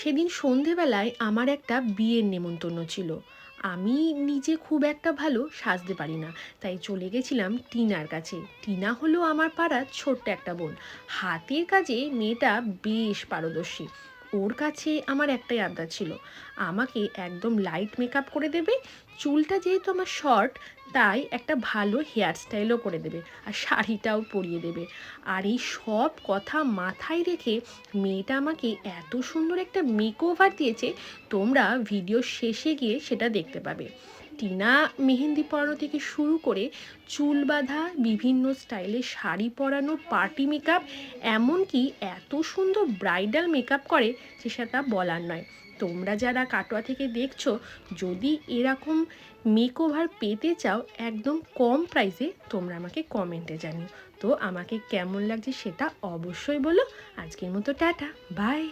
সেদিন সন্ধেবেলায় আমার একটা বিয়ের নেমন্তন্ন ছিল। আমি নিজে খুব একটা ভালো সাজতে পারি না, তাই চলে গেছিলাম টিনার কাছে। টিনা হলো আমার পাড়ার ছোট্ট একটা বোন। হাতের কাজে মেয়েটা বেশ পারদর্শী। ওর কাছে আমার একটাই আবদার ছিল, আমাকে একদম লাইট মেকআপ করে দেবে, চুলটা যেহেতু আমার শর্ট তাই একটা ভালো হেয়ার স্টাইলও করে দেবে, আর শাড়িটাও পরিয়ে দেবে। আর এই সব কথা মাথায় রেখে মেয়েটা আমাকে এত সুন্দর একটা মেকওভার দিয়েছে। তোমরা ভিডিও শেষে গিয়ে সেটা দেখতে পাবে। টিনা মেহেন্দি পরানো থেকে শুরু করে চুল বাঁধা, বিভিন্ন স্টাইলে শাড়ি পরানো, পার্টি মেকআপ, এমনকি এত সুন্দর ব্রাইডাল মেকআপ করে যে সেটা বলার নয়। তোমরা যারা কাটোয়া থেকে দেখছো, যদি এরকম মেকওভার পেতে চাও একদম কম প্রাইসে, তোমরা আমাকে কমেন্টে জানিও। তো আমাকে কেমন লাগছে সেটা অবশ্যই বলো। আজকের মতো টাটা, বাই।